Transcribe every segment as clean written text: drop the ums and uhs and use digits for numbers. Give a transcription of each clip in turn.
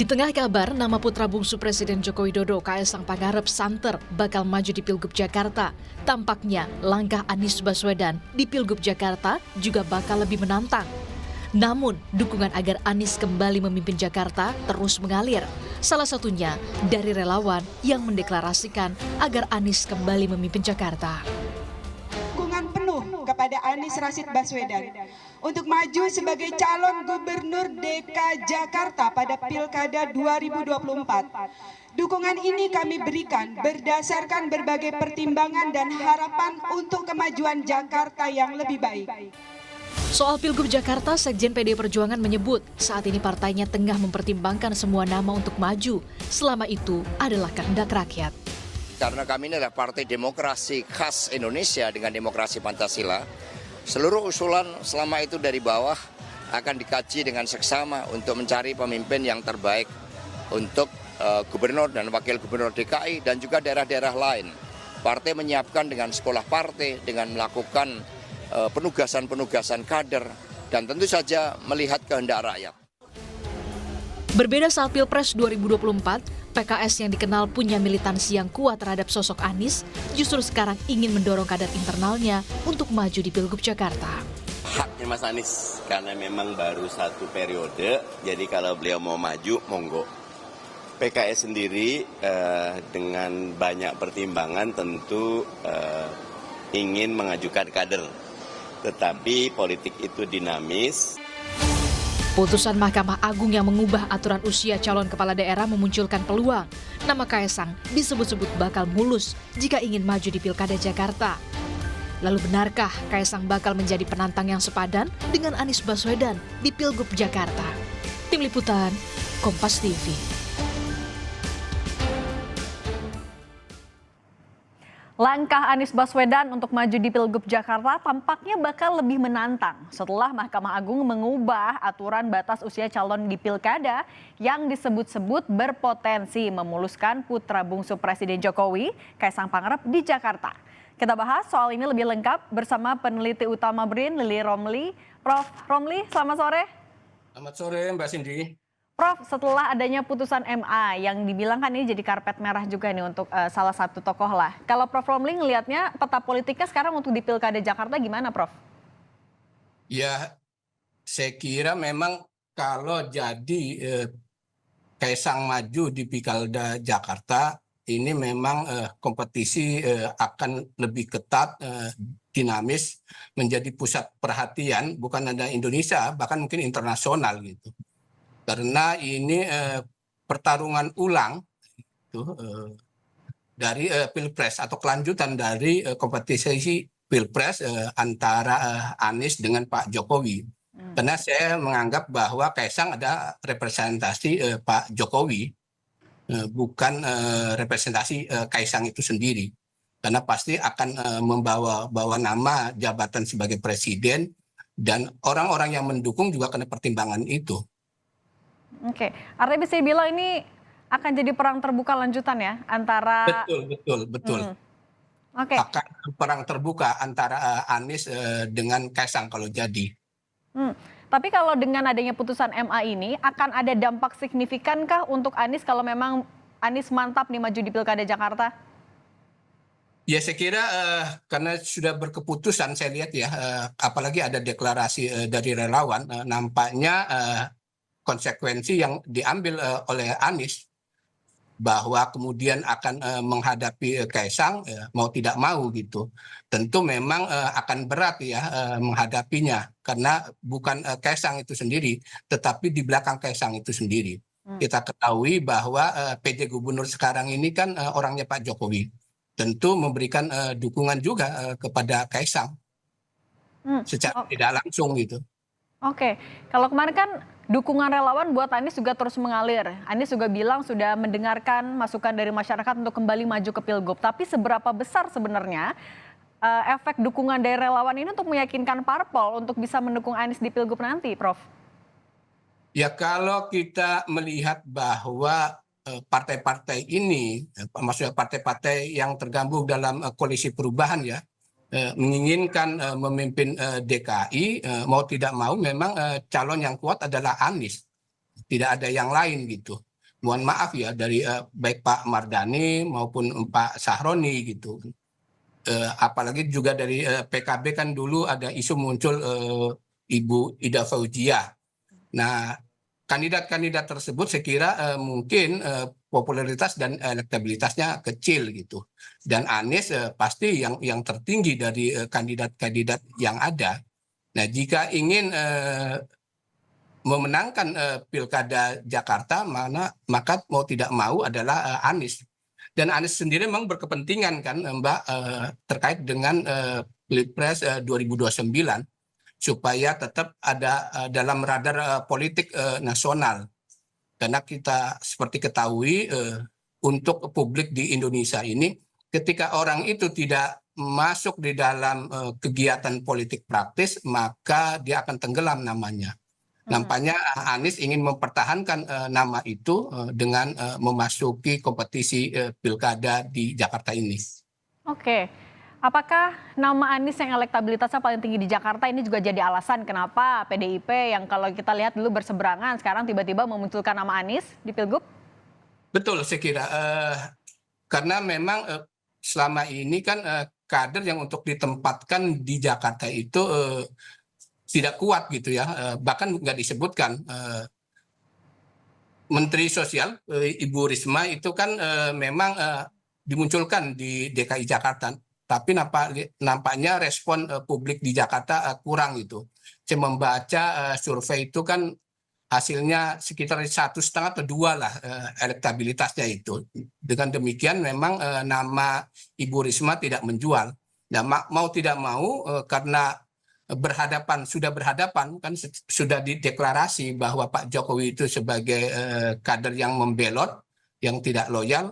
Di tengah kabar nama putra bungsu Presiden Joko Widodo, Kaesang Pangarep santer bakal maju di Pilgub Jakarta, tampaknya langkah Anies Baswedan di Pilgub Jakarta juga bakal lebih menantang. Namun, dukungan agar Anies kembali memimpin Jakarta terus mengalir. Salah satunya dari relawan yang mendeklarasikan agar Anies kembali memimpin Jakarta. Dukungan penuh kepada Anies Rashid Baswedan untuk maju sebagai calon gubernur DKI Jakarta pada Pilkada 2024. Dukungan ini kami berikan berdasarkan berbagai pertimbangan dan harapan untuk kemajuan Jakarta yang lebih baik. Soal Pilgub Jakarta, Sekjen PDI Perjuangan menyebut saat ini partainya tengah mempertimbangkan semua nama untuk maju. Selama itu adalah kehendak rakyat. Karena kami ini adalah partai demokrasi khas Indonesia dengan demokrasi Pancasila, seluruh usulan selama itu dari bawah akan dikaji dengan seksama untuk mencari pemimpin yang terbaik untuk gubernur dan wakil gubernur DKI dan juga daerah-daerah lain. Partai menyiapkan dengan sekolah partai, dengan melakukan penugasan-penugasan kader, dan tentu saja melihat kehendak rakyat. Berbeda saat Pilpres 2024, PKS yang dikenal punya militansi yang kuat terhadap sosok Anies, justru sekarang ingin mendorong kader internalnya untuk maju di Pilgub Jakarta. Haknya Mas Anies, karena memang baru satu periode, jadi kalau beliau mau maju, monggo. PKS sendiri dengan banyak pertimbangan tentu ingin mengajukan kader. Tetapi politik itu dinamis. Putusan Mahkamah Agung yang mengubah aturan usia calon kepala daerah memunculkan peluang. Nama Kaesang disebut-sebut bakal mulus jika ingin maju di Pilkada Jakarta. Lalu benarkah Kaesang bakal menjadi penantang yang sepadan dengan Anies Baswedan di Pilgub Jakarta? Tim Liputan, Kompas TV. Langkah Anies Baswedan untuk maju di Pilgub Jakarta tampaknya bakal lebih menantang setelah Mahkamah Agung mengubah aturan batas usia calon di Pilkada yang disebut-sebut berpotensi memuluskan putra bungsu Presiden Jokowi, Kaesang Pangarep di Jakarta. Kita bahas soal ini lebih lengkap bersama peneliti utama BRIN, Lili Romli. Prof. Romli, selamat sore. Selamat sore Mbak Cindy. Prof, setelah adanya putusan MA yang dibilang kan ini jadi karpet merah juga nih untuk salah satu tokoh lah. Kalau Prof Romli ngelihatnya peta politiknya sekarang untuk di Pilkada Jakarta gimana, Prof? Ya, saya kira memang kalau jadi Kaesang maju di Pilkada Jakarta, ini memang kompetisi akan lebih ketat, dinamis, menjadi pusat perhatian bukan hanya Indonesia, bahkan mungkin internasional gitu. Karena ini pertarungan ulang dari Pilpres atau kelanjutan dari kompetisi Pilpres antara Anies dengan Pak Jokowi. Karena saya menganggap bahwa Kaesang ada representasi Pak Jokowi, bukan representasi Kaesang itu sendiri. Karena pasti akan membawa nama jabatan sebagai presiden dan orang-orang yang mendukung juga kena pertimbangan itu. Oke, artinya bisa dibilang ini akan jadi perang terbuka lanjutan ya antara... Betul. Oke. Akan perang terbuka antara Anies dengan Kaesang kalau jadi. Tapi kalau dengan adanya putusan MA ini akan ada dampak signifikankah untuk Anies kalau memang Anies mantap nih maju di Pilkada Jakarta? Ya saya kira karena sudah berkeputusan saya lihat ya, apalagi ada deklarasi dari relawan, nampaknya konsekuensi yang diambil oleh Anies bahwa kemudian akan menghadapi Kaesang mau tidak mau gitu. Tentu memang akan berat ya menghadapinya karena bukan Kaesang itu sendiri, tetapi di belakang Kaesang itu sendiri. Kita ketahui bahwa PJ Gubernur sekarang ini kan orangnya Pak Jokowi. Tentu memberikan dukungan juga kepada Kaesang secara tidak langsung gitu. Oke, kalau kemarin kan dukungan relawan buat Anies juga terus mengalir. Anies juga bilang sudah mendengarkan masukan dari masyarakat untuk kembali maju ke Pilgub. Tapi seberapa besar sebenarnya efek dukungan dari relawan ini untuk meyakinkan parpol untuk bisa mendukung Anies di Pilgub nanti, Prof? Ya kalau kita melihat bahwa partai-partai ini, maksudnya partai-partai yang tergabung dalam koalisi perubahan ya, menginginkan memimpin DKI, mau tidak mau memang calon yang kuat adalah Anies. Tidak ada yang lain gitu. mohon maaf ya dari baik Pak Mardhani maupun Pak Sahroni gitu. Apalagi juga dari PKB kan dulu ada isu muncul Ibu Ida Fauziah. Nah, kandidat-kandidat tersebut saya kira mungkin popularitas dan elektabilitasnya kecil gitu. Dan Anies pasti yang tertinggi dari kandidat-kandidat yang ada. Nah, jika ingin memenangkan Pilkada Jakarta, maka mau tidak mau adalah Anies. Dan Anies sendiri memang berkepentingan kan Mbak terkait dengan Pilpres 2029 supaya tetap ada dalam radar politik nasional. Karena kita seperti ketahui untuk publik di Indonesia ini ketika orang itu tidak masuk di dalam kegiatan politik praktis maka dia akan tenggelam namanya. Nampaknya Anies ingin mempertahankan nama itu dengan memasuki kompetisi pilkada di Jakarta ini. Oke, apakah nama Anies yang elektabilitasnya paling tinggi di Jakarta ini juga jadi alasan kenapa PDIP yang kalau kita lihat dulu berseberangan sekarang tiba-tiba memunculkan nama Anies di Pilgub? Betul, saya kira karena memang selama ini kan kader yang untuk ditempatkan di Jakarta itu tidak kuat gitu ya, bahkan nggak disebutkan Menteri Sosial Ibu Risma itu kan memang dimunculkan di DKI Jakarta, tapi nampaknya respon publik di Jakarta kurang itu. Saya membaca survei itu kan hasilnya sekitar 1,5 atau 2 lah elektabilitasnya itu. Dengan demikian memang nama Ibu Risma tidak menjual. Nah, mau tidak mau karena sudah berhadapan kan sudah dideklarasi bahwa Pak Jokowi itu sebagai kader yang membelot, yang tidak loyal,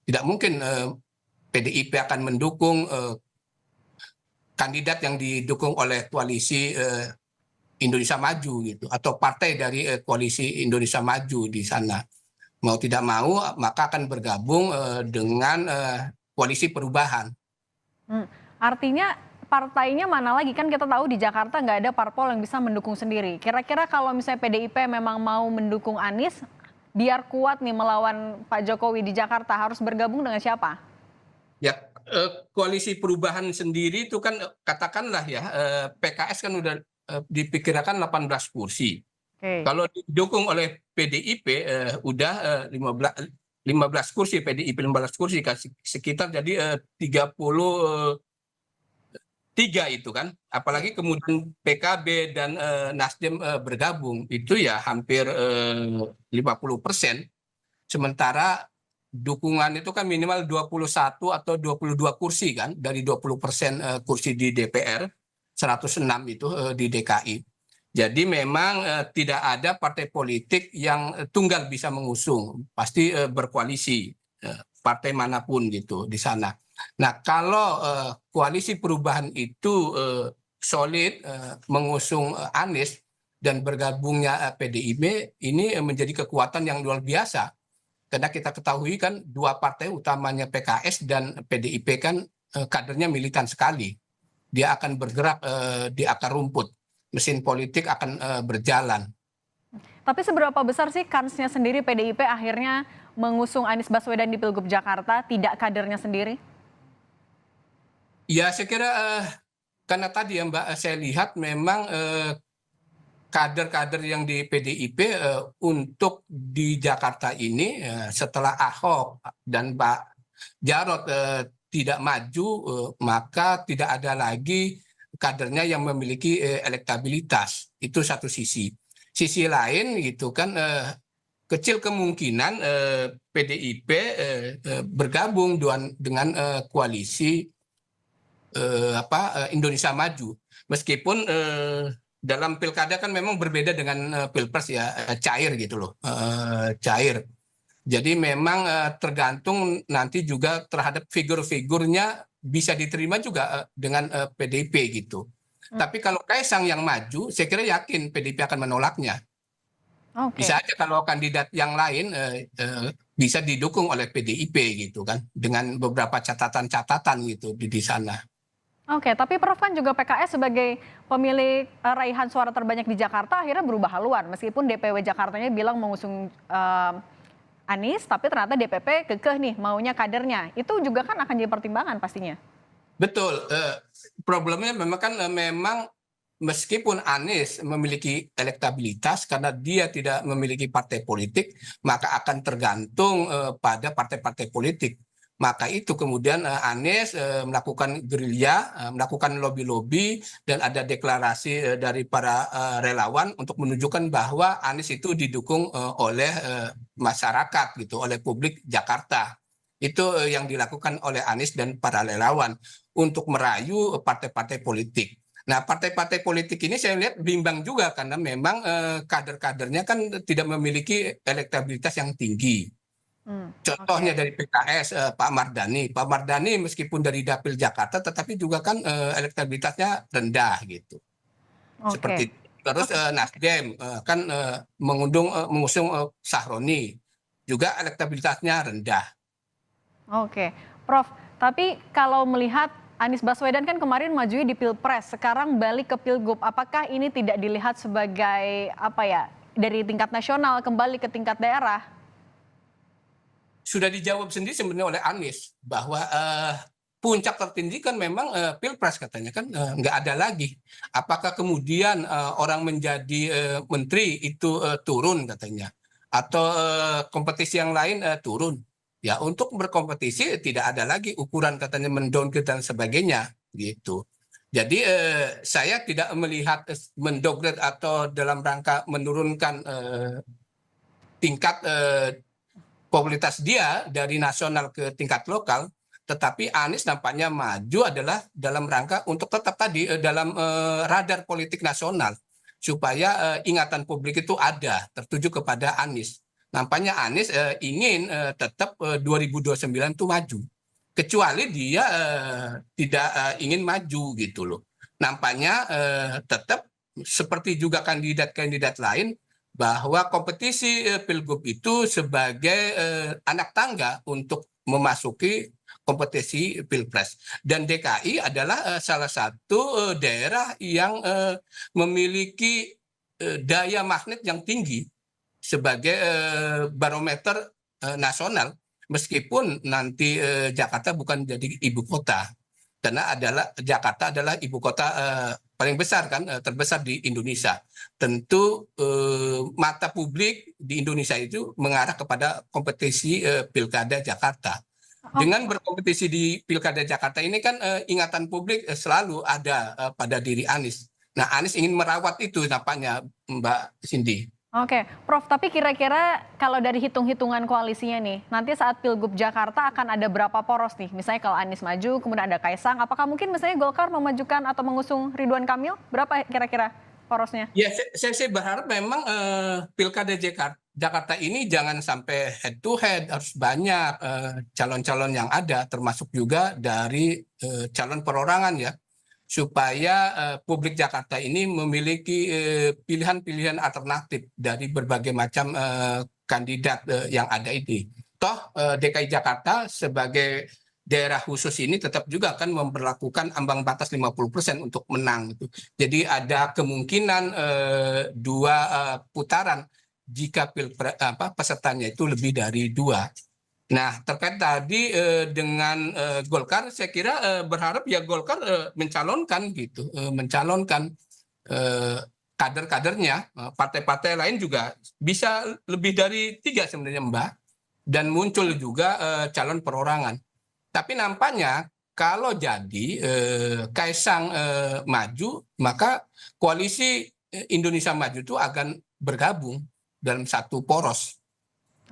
tidak mungkin PDIP akan mendukung kandidat yang didukung oleh koalisi Indonesia Maju gitu atau partai dari koalisi Indonesia Maju di sana. Mau tidak mau maka akan bergabung dengan koalisi perubahan. Artinya partainya mana lagi, kan kita tahu di Jakarta nggak ada parpol yang bisa mendukung sendiri. Kira-kira kalau misalnya PDIP memang mau mendukung Anies, biar kuat nih melawan Pak Jokowi di Jakarta, harus bergabung dengan siapa? Ya, koalisi perubahan sendiri itu kan katakanlah ya, PKS kan udah dipikirkan 18 kursi. Okay. Kalau didukung oleh PDIP udah 15 kursi, PDIP 15 kursi, sekitar jadi 33 itu kan, apalagi kemudian PKB dan Nasdem bergabung, itu ya hampir 50%, sementara dukungan itu kan minimal 21 atau 22 kursi kan, dari 20% kursi di DPR, 106 itu di DKI. Jadi memang tidak ada partai politik yang tunggal bisa mengusung, pasti berkoalisi, partai manapun gitu di sana. Nah, kalau koalisi perubahan itu solid mengusung Anies dan bergabungnya PDIP, ini menjadi kekuatan yang luar biasa. Karena kita ketahui kan dua partai utamanya PKS dan PDIP kan kadernya militan sekali. Dia akan bergerak di akar rumput. Mesin politik akan berjalan. Tapi seberapa besar sih kansnya sendiri PDIP akhirnya mengusung Anies Baswedan di Pilgub Jakarta, tidak kadernya sendiri? Ya, saya kira karena tadi ya Mbak, saya lihat memang kader-kader yang di PDIP untuk di Jakarta ini setelah Ahok dan Pak Jarot tidak maju, maka tidak ada lagi kadernya yang memiliki elektabilitas. Itu satu sisi. Sisi lain gitu kan kecil kemungkinan PDIP bergabung dengan koalisi Indonesia Maju. Meskipun dalam pilkada kan memang berbeda dengan pilpres ya, cair gitu loh, cair. Jadi memang tergantung nanti juga terhadap figur-figurnya bisa diterima juga dengan PDIP gitu. Tapi kalau Kaisang yang maju, saya kira yakin PDIP akan menolaknya. Okay. Bisa aja kalau kandidat yang lain bisa didukung oleh PDIP gitu kan, dengan beberapa catatan-catatan gitu di sana. Oke, tapi Prof kan juga PKS sebagai pemilik raihan suara terbanyak di Jakarta akhirnya berubah haluan meskipun DPW Jakartanya bilang mengusung Anies, tapi ternyata DPP kekeh nih maunya kadernya. Itu juga kan akan jadi pertimbangan pastinya. Betul, problemnya memang kan memang meskipun Anies memiliki elektabilitas karena dia tidak memiliki partai politik, maka akan tergantung pada partai-partai politik. Maka itu kemudian Anies melakukan gerilya, melakukan lobby-lobby, dan ada deklarasi dari para relawan untuk menunjukkan bahwa Anies itu didukung oleh masyarakat gitu, oleh publik Jakarta. Itu yang dilakukan oleh Anies dan para relawan untuk merayu partai-partai politik. Nah, partai-partai politik ini saya lihat bimbang juga karena memang kader-kadernya kan tidak memiliki elektabilitas yang tinggi. Contohnya dari PKS, Pak Mardhani. Pak Mardhani meskipun dari Dapil Jakarta, tetapi juga kan elektabilitasnya rendah gitu. Seperti itu. Terus Nasdem kan mengusung Sahroni, juga elektabilitasnya rendah. Oke, Prof. Tapi kalau melihat Anies Baswedan kan kemarin maju di Pilpres, sekarang balik ke Pilgub. Apakah ini tidak dilihat sebagai dari tingkat nasional kembali ke tingkat daerah? Sudah dijawab sendiri sebenarnya oleh Anies bahwa puncak tertinggi kan memang Pilpres katanya kan nggak ada lagi. Apakah kemudian orang menjadi menteri itu turun katanya, atau kompetisi yang lain turun? Ya, untuk berkompetisi tidak ada lagi ukuran katanya mendowngrade dan sebagainya gitu. Jadi saya tidak melihat mendowngrade atau dalam rangka menurunkan tingkat popularitas dia dari nasional ke tingkat lokal, tetapi Anies nampaknya maju adalah dalam rangka untuk tetap tadi dalam radar politik nasional supaya ingatan publik itu ada tertuju kepada Anies. Nampaknya Anies ingin tetap 2029 itu maju, kecuali dia tidak ingin maju gitu loh. Nampaknya tetap seperti juga kandidat-kandidat lain, bahwa kompetisi Pilgub itu sebagai anak tangga untuk memasuki kompetisi Pilpres. Dan DKI adalah salah satu daerah yang memiliki daya magnet yang tinggi sebagai barometer nasional, meskipun nanti Jakarta bukan jadi ibu kota, karena Jakarta adalah ibu kota paling besar kan, terbesar di Indonesia. Tentu mata publik di Indonesia itu mengarah kepada kompetisi Pilkada Jakarta. Dengan berkompetisi di Pilkada Jakarta ini kan ingatan publik selalu ada pada diri Anies. Nah, Anies ingin merawat itu nampaknya, Mbak Cindy. Oke, Prof, tapi kira-kira kalau dari hitung-hitungan koalisinya nih, nanti saat Pilgub Jakarta akan ada berapa poros nih? Misalnya kalau Anies maju, kemudian ada Kaisang, apakah mungkin misalnya Golkar memajukan atau mengusung Ridwan Kamil? Berapa kira-kira porosnya? Ya, saya berharap memang Pilkada Jakarta ini jangan sampai head to head, harus banyak calon-calon yang ada, termasuk juga dari calon perorangan ya, supaya publik Jakarta ini memiliki pilihan-pilihan alternatif dari berbagai macam kandidat yang ada ini. Toh DKI Jakarta sebagai daerah khusus ini tetap juga akan memperlakukan ambang batas 50% untuk menang. Jadi ada kemungkinan 2 putaran jika pesertanya itu lebih dari 2. Nah, terkait tadi dengan Golkar, saya kira berharap ya Golkar mencalonkan gitu, mencalonkan kader-kadernya. Partai-partai lain juga bisa lebih dari 3 sebenarnya, Mbak, dan muncul juga calon perorangan. Tapi nampaknya kalau jadi Kaisang maju, maka koalisi Indonesia Maju itu akan bergabung dalam satu poros.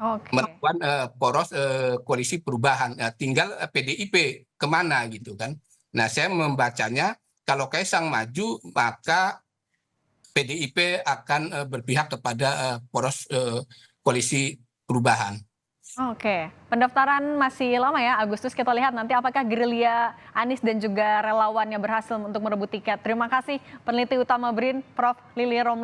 Melakukan poros koalisi perubahan, tinggal PDIP kemana gitu kan. Nah, saya membacanya kalau Kaisang maju maka PDIP akan berpihak kepada poros koalisi perubahan. Oke, pendaftaran masih lama ya, Agustus. Kita lihat nanti apakah gerilya Anies dan juga relawannya berhasil untuk merebut tiket. Terima kasih peneliti utama BRIN, Prof. Lili Romli.